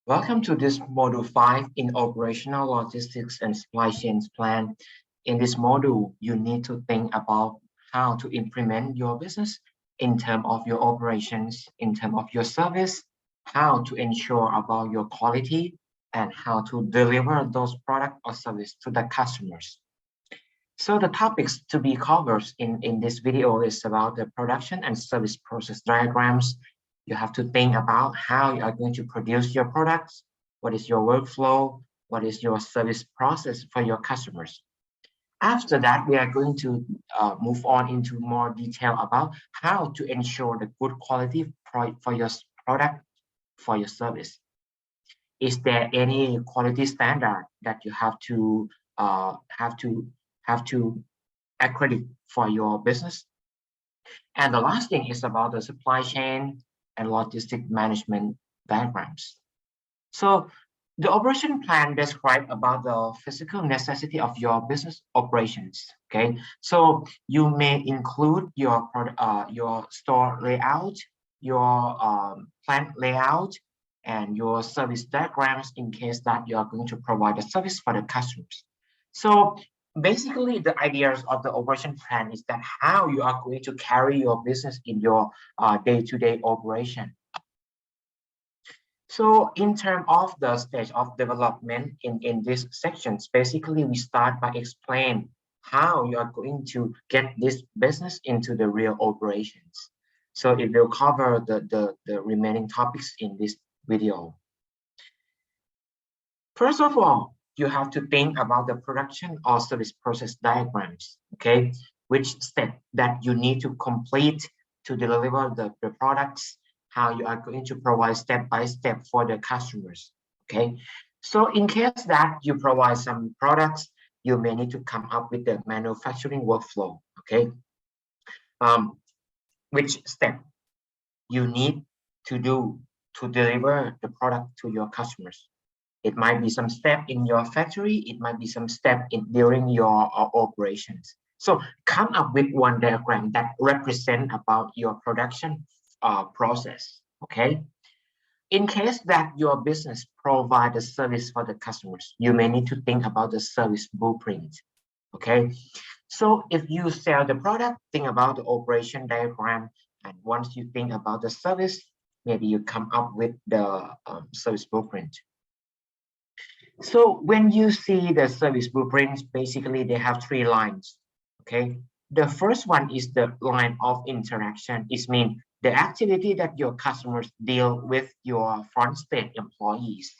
Welcome to this Module 5 in Operational Logistics and Supply Chains Plan. In this module, you need to think about how to implement your business in terms of your operations, in terms of your service, how to ensure about your quality, and how to deliver those products or service to the customers. So the topics to be covered in this video is about the production and service process diagrams. You have to think about how you are going to produce your products, what is your workflow, what is your service process for your customers. After that, we are going to move on into more detail about how to ensure the good quality for your product, for your service. Is there any quality standard that you have to accredit for your business? And the last thing is about the supply chain and logistic management diagrams. So the operation plan describes about the physical necessity of your business operations. Okay, so you may include your store layout, your plant layout, and your service diagrams in case that you are going to provide a service for the customers. So basically, the ideas of the operation plan is that how you are going to carry your business in your day-to-day operation. So in terms of the stage of development in these sections, basically we start by explaining how you are going to get this business into the real operations. So it will cover the remaining topics in this video. First of all, you have to think about the production or service process diagrams, okay? Which step that you need to complete to deliver the products, how you are going to provide step by step for the customers, okay? So in case that you provide some products, you may need to come up with the manufacturing workflow, okay? Which step you need to do to deliver the product to your customers. It might be some step in your factory, it might be some step during your operations. So come up with one diagram that represent about your production process, okay? In case that your business provide a service for the customers, you may need to think about the service blueprint, okay? So if you sell the product, think about the operation diagram, and once you think about the service, maybe you come up with the service blueprint. So when you see the service blueprints, basically they have 3 lines, okay? The first one is the line of interaction. It means the activity that your customers deal with your front stage employees.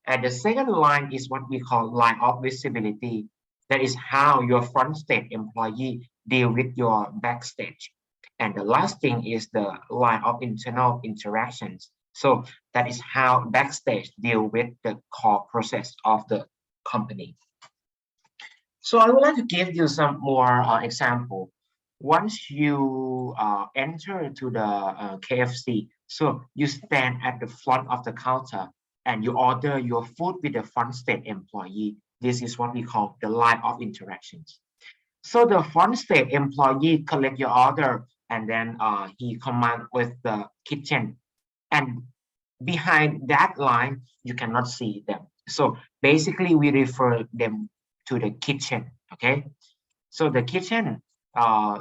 And the second line is what we call line of visibility. That is how your front stage employee deal with your backstage. And the last thing is the line of internal interactions. So that is how backstage deal with the core process of the company. So I would like to give you some more example. Once you enter to the KFC, so you stand at the front of the counter and you order your food with the front stage employee. This is what we call the line of interactions. So the front stage employee collect your order and then he command with the kitchen. And behind that line, you cannot see them. So basically, we refer them to the kitchen, okay? So the kitchen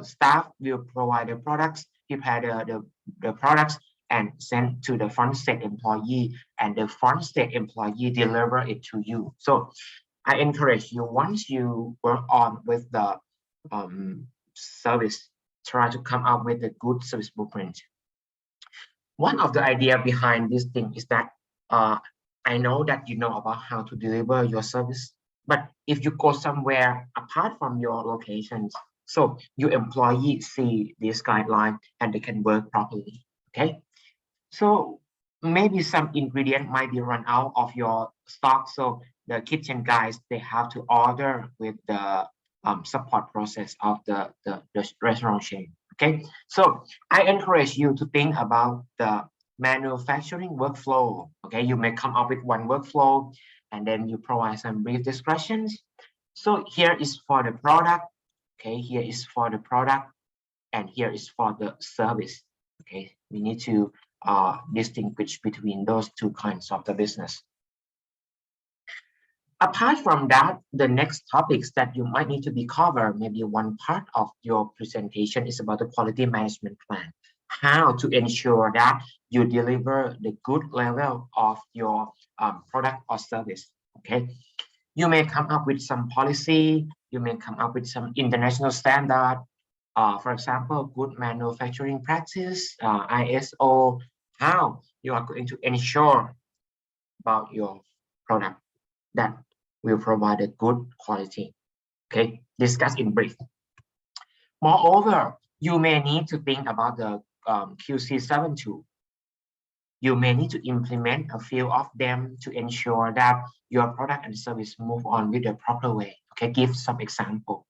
staff will provide the products, prepare the products, and send to the front stage employee, and the front stage employee deliver it to you. So I encourage you, once you work on with the service, try to come up with a good service blueprint. One of the idea behind this thing is that I know that you know about how to deliver your service, but if you go somewhere apart from your locations, so your employees see this guideline and they can work properly, okay? So maybe some ingredient might be run out of your stock, so the kitchen guys, they have to order with the support process of the restaurant chain. Okay, so I encourage you to think about the manufacturing workflow. Okay, you may come up with one workflow and then you provide some brief descriptions. So here is for the product. Okay, here is for the product and here is for the service. Okay, we need to distinguish between those two kinds of the business. Apart from that, the next topics that you might need to be covered, maybe one part of your presentation is about the quality management plan. How to ensure that you deliver the good level of your product or service, okay? You may come up with some policy, you may come up with some international standard, for example, good manufacturing practice, ISO, how you are going to ensure about your product that will provide a good quality. Okay, discuss in brief. Moreover, you may need to think about the QC72. You may need to implement a few of them to ensure that your product and service move on with the proper way. Okay, give some example.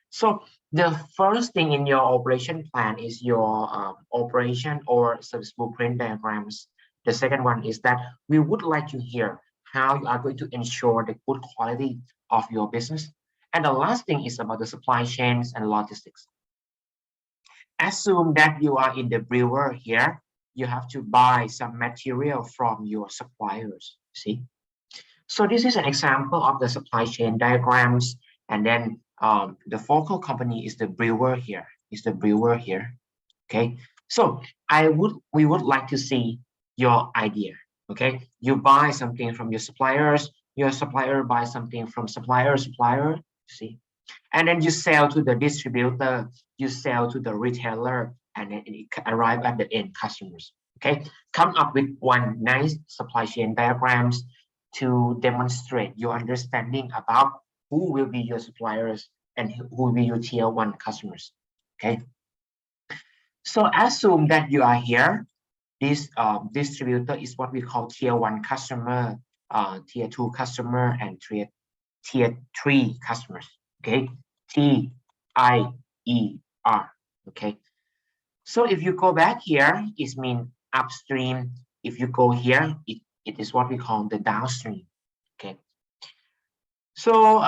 So the first thing in your operation plan is your operation or service blueprint diagrams. The second one is that we would like to hear how you are going to ensure the good quality of your business. And the last thing is about the supply chains and logistics. Assume that you are in the brewer here. You have to buy some material from your suppliers, see? So this is an example of the supply chain diagrams. And then the focal company is the brewer here, okay? So we would like to see your idea, okay? You buy something from your supplier buys something from supplier, see? And then you sell to the distributor, you sell to the retailer, and then it arrive at the end customers, okay? Come up with one nice supply chain diagrams to demonstrate your understanding about who will be your suppliers and who will be your tier one customers, okay? So assume that you are here. This distributor is what we call tier one customer, tier two customer, and tier three customers, okay? TIER, okay? So if you go back here, it means upstream. If you go here, it is what we call the downstream, okay? So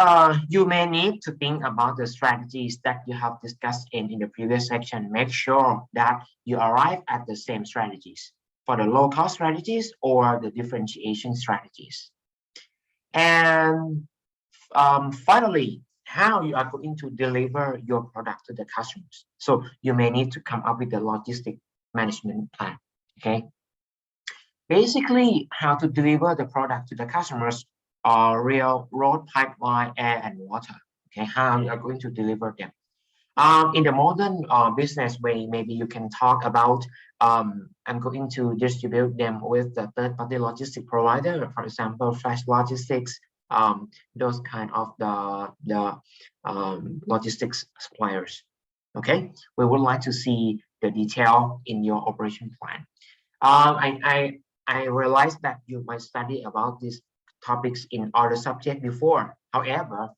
you may need to think about the strategies that you have discussed in the previous section. Make sure that you arrive at the same strategies for the low-cost strategies or the differentiation strategies. And finally, how you are going to deliver your product to the customers. So you may need to come up with the logistic management plan, okay? Basically, how to deliver the product to the customers are rail, road, pipeline, air, and water. Okay, how you are going to deliver them. In the modern business way, maybe you can talk about I'm going to distribute them with the third-party logistic provider, for example, Flash Logistics, those kind of the logistics suppliers. Okay, we would like to see the detail in your operation plan. I realize that you might study about these topics in other subject before. However,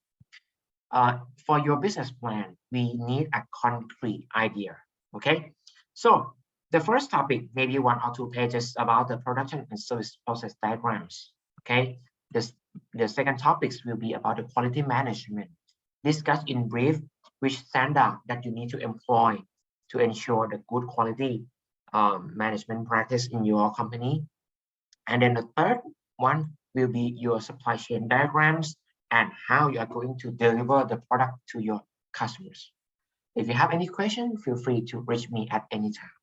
for your business plan, we need a concrete idea. Okay, so the first topic, maybe 1 or 2 pages about the production and service process diagrams. Okay, the second topics will be about the quality management. Discuss in brief which standard that you need to employ to ensure the good quality management practice in your company. And then the third one will be your supply chain diagrams and how you are going to deliver the product to your customers. If you have any question, feel free to reach me at any time.